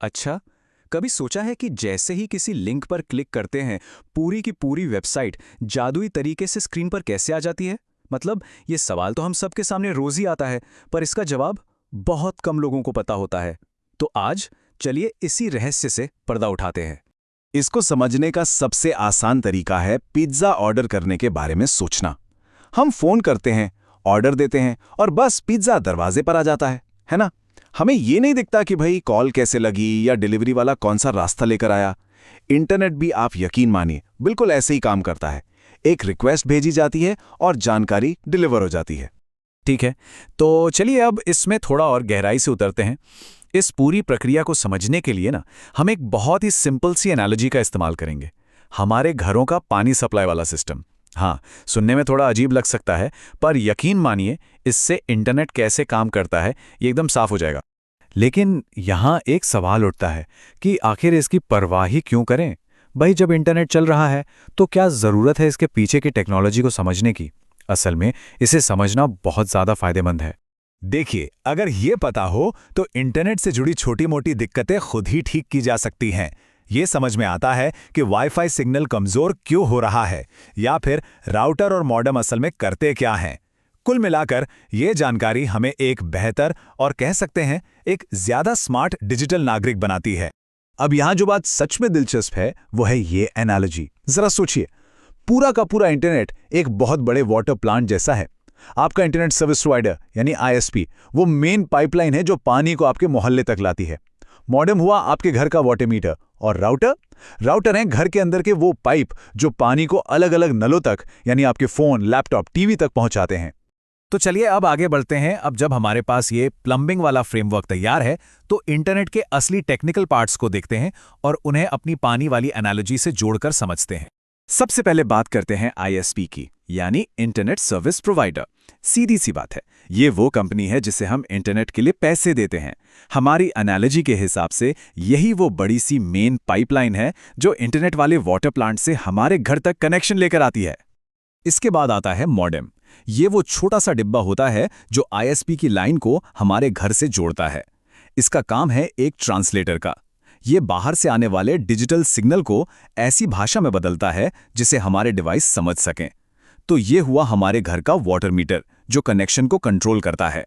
अच्छा, कभी सोचा है कि जैसे ही किसी लिंक पर क्लिक करते हैं, पूरी की पूरी वेबसाइट जादुई तरीके से स्क्रीन पर कैसे आ जाती है? मतलब ये सवाल तो हम सबके सामने रोज ही आता है, पर इसका जवाब बहुत कम लोगों को पता होता है। तो आज चलिए इसी रहस्य से पर्दा उठाते हैं। इसको समझने का सबसे आसान तरीका है पिज्जा ऑर्डर करने के बारे में सोचना। हम फोन करते हैं, ऑर्डर देते हैं और बस पिज्जा दरवाजे पर आ जाता है ना? हमें ये नहीं दिखता कि भाई कॉल कैसे लगी या डिलीवरी वाला कौन सा रास्ता लेकर आया। इंटरनेट भी आप यकीन मानिए बिल्कुल ऐसे ही काम करता है। एक रिक्वेस्ट भेजी जाती है और जानकारी डिलीवर हो जाती है। ठीक है, तो चलिए अब इसमें थोड़ा और गहराई से उतरते हैं। इस पूरी प्रक्रिया को समझने के लिए ना हम एक बहुत ही सिंपल सी एनालॉजी का इस्तेमाल करेंगे। हमारे घरों का पानी सप्लाई वाला सिस्टम। हाँ, सुनने में थोड़ा अजीब लग सकता है, पर यकीन मानिए इससे इंटरनेट कैसे काम करता है ये एकदम साफ हो जाएगा। लेकिन यहाँ एक सवाल उठता है कि आखिर इसकी परवाह ही क्यों करें? भाई जब इंटरनेट चल रहा है तो क्या ज़रूरत है इसके पीछे की टेक्नोलॉजी को समझने की? असल में इसे समझना बहुत ज़्यादा फायदेमंद है। देखिए, अगर ये पता हो तो इंटरनेट से जुड़ी छोटी-मोटी दिक्कतें खुद ही ठीक की जा सकती हैं। ये समझ में आता है कि वाईफाई सिग्नल कमजोर क्यों हो रहा है या फिर राउटर और मॉडेम असल में करते क्या हैं। कुल मिलाकर ये जानकारी हमें एक बेहतर और कह सकते हैं एक ज्यादा स्मार्ट डिजिटल नागरिक बनाती है। अब यहाँ जो बात सच में दिलचस्प है वो है ये एनालॉजी। जरा सोचिए, पूरा का पूरा इंटरनेट एक बहुत बड़े वाटर प्लांट जैसा है। आपका इंटरनेट सर्विस प्रोवाइडर यानी आईएसपी वो मेन पाइपलाइन है जो पानी को आपके मोहल्ले तक लाती है। मॉडेम हुआ आपके घर का वाटर मीटर और राउटर है घर के अंदर के वो पाइप जो पानी को अलग अलग नलों तक यानी आपके फोन, लैपटॉप, टीवी तक पहुंचाते हैं। तो चलिए अब आगे बढ़ते हैं। अब जब हमारे पास ये प्लम्बिंग वाला फ्रेमवर्क तैयार है तो इंटरनेट के असली टेक्निकल पार्ट्स को देखते हैं और उन्हें अपनी पानी वाली एनालॉजी से जोड़कर समझते हैं। सबसे पहले बात करते हैं आईएसपी की, यानी इंटरनेट सर्विस प्रोवाइडर। सीधी सी बात है, ये वो कंपनी है जिसे हम इंटरनेट के लिए पैसे देते हैं। हमारी एनालॉजी के हिसाब से यही वो बड़ी सी मेन पाइपलाइन है जो इंटरनेट वाले वाटर प्लांट से हमारे घर तक कनेक्शन लेकर आती है। इसके बाद आता है मॉडेम। ये वो छोटा सा डिब्बा होता है जो आईएसपी की लाइन को हमारे घर से जोड़ता है। इसका काम है एक ट्रांसलेटर का। ये बाहर से आने वाले डिजिटल सिग्नल को ऐसी भाषा में बदलता है जिसे हमारे डिवाइस समझ सकें। तो ये हुआ हमारे घर का वाटर मीटर जो कनेक्शन को कंट्रोल करता है।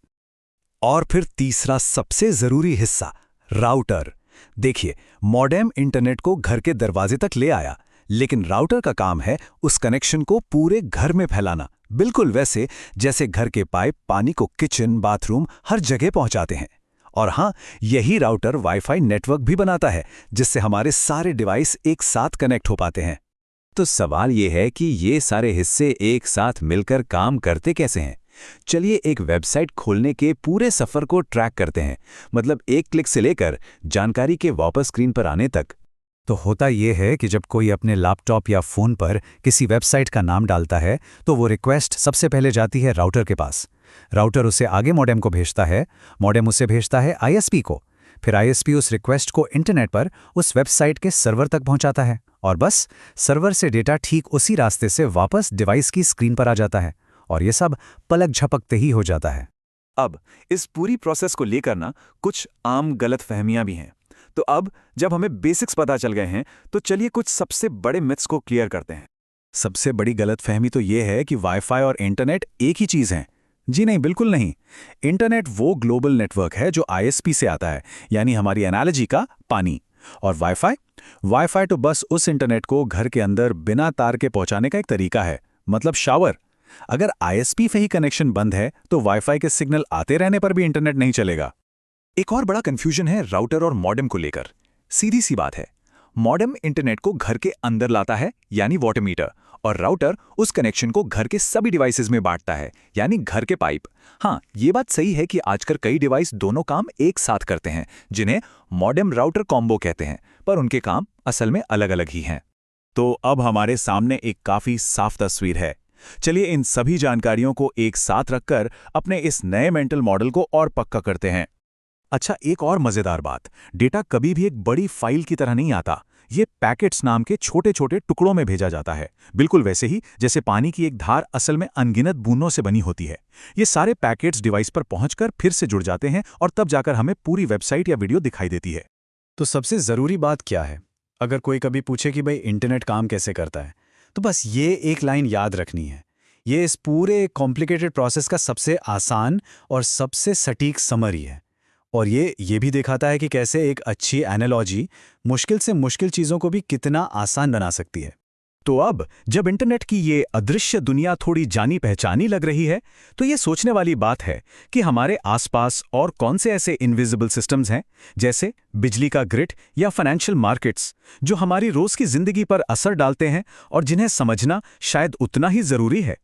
और फिर तीसरा सबसे जरूरी हिस्सा, राउटर। देखिए, मॉडेम इंटरनेट को घर के दरवाजे तक ले आया, लेकिन राउटर का काम है उस कनेक्शन को पूरे घर में फैलाना, बिल्कुल वैसे जैसे घर के पाइप पानी को किचन, बाथरूम हर जगह पहुंचाते हैं। और हाँ, यही राउटर वाईफाई नेटवर्क भी बनाता है जिससे हमारे सारे डिवाइस एक साथ कनेक्ट हो पाते हैं। तो सवाल ये है कि ये सारे हिस्से एक साथ मिलकर काम करते कैसे हैं? चलिए एक वेबसाइट खोलने के पूरे सफर को ट्रैक करते हैं। मतलब एक क्लिक से लेकर जानकारी के वापस स्क्रीन पर आने तक। तो होता यह है कि जब कोई अपने लैपटॉप या फ़ोन पर किसी वेबसाइट का नाम डालता है तो वो रिक्वेस्ट सबसे पहले जाती है राउटर के पास। राउटर उसे आगे मॉडेम को भेजता है, मॉडेम उसे भेजता है आईएसपी को। फिर आईएसपी उस रिक्वेस्ट को इंटरनेट पर उस वेबसाइट के सर्वर तक पहुंचाता है और बस सर्वर से डेटा ठीक उसी रास्ते से वापस डिवाइस की स्क्रीन पर आ जाता है और ये सब पलक झपकते ही हो जाता है। अब इस पूरी प्रोसेस को लेकर ना कुछ आम गलतफहमियां भी हैं। तो अब जब हमें बेसिक्स पता चल गए हैं तो चलिए कुछ सबसे बड़े मिथ्स को क्लियर करते हैं। सबसे बड़ी गलतफहमी तो ये है कि वाईफाई और इंटरनेट एक ही चीज़ हैं। जी नहीं, बिल्कुल नहीं। इंटरनेट वो ग्लोबल नेटवर्क है जो आईएसपी से आता है, यानी हमारी एनालॉजी का पानी। और वाईफाई तो बस उस इंटरनेट को घर के अंदर बिना तार के पहुंचाने का एक तरीका है, मतलब शावर। अगर आईएसपी से ही कनेक्शन बंद है तो वाईफाई के सिग्नल आते रहने पर भी इंटरनेट नहीं चलेगा। एक और बड़ा कंफ्यूजन है राउटर और मॉडेम को लेकर। सीधी सी बात है, मॉडेम इंटरनेट को घर के अंदर लाता है यानी वाटर मीटर, और राउटर उस कनेक्शन को घर के सभी डिवाइसेस में बांटता है यानी घर के पाइप। हाँ, ये बात सही है कि आजकल कई डिवाइस दोनों काम एक साथ करते हैं जिन्हें मॉडेम राउटर कॉम्बो कहते हैं, पर उनके काम असल में अलग अलग ही हैं। तो अब हमारे सामने एक काफी साफ तस्वीर है। चलिए इन सभी जानकारियों को एक साथ रखकर अपने इस नए मेंटल मॉडल को और पक्का करते हैं। अच्छा, एक और मजेदार बात, डेटा कभी भी एक बड़ी फाइल की तरह नहीं आता। ये पैकेट्स नाम के छोटे छोटे टुकड़ों में भेजा जाता है, बिल्कुल वैसे ही जैसे पानी की एक धार असल में अनगिनत बूंदों से बनी होती है। ये सारे पैकेट्स डिवाइस पर पहुंचकर फिर से जुड़ जाते हैं और तब जाकर हमें पूरी वेबसाइट या वीडियो दिखाई देती है। तो सबसे ज़रूरी बात क्या है? अगर कोई कभी पूछे कि भाई इंटरनेट काम कैसे करता है, तो बस ये एक लाइन याद रखनी है। ये इस पूरे कॉम्प्लिकेटेड प्रोसेस का सबसे आसान और सबसे सटीक समरी है। और ये भी दिखाता है कि कैसे एक अच्छी एनालॉजी मुश्किल से मुश्किल चीज़ों को भी कितना आसान बना सकती है। तो अब जब इंटरनेट की ये अदृश्य दुनिया थोड़ी जानी पहचानी लग रही है, तो ये सोचने वाली बात है कि हमारे आसपास और कौन से ऐसे इनविजिबल सिस्टम्स हैं, जैसे बिजली का ग्रिड या फाइनेंशियल मार्केट्स, जो हमारी रोज की जिंदगी पर असर डालते हैं और जिन्हें समझना शायद उतना ही जरूरी है।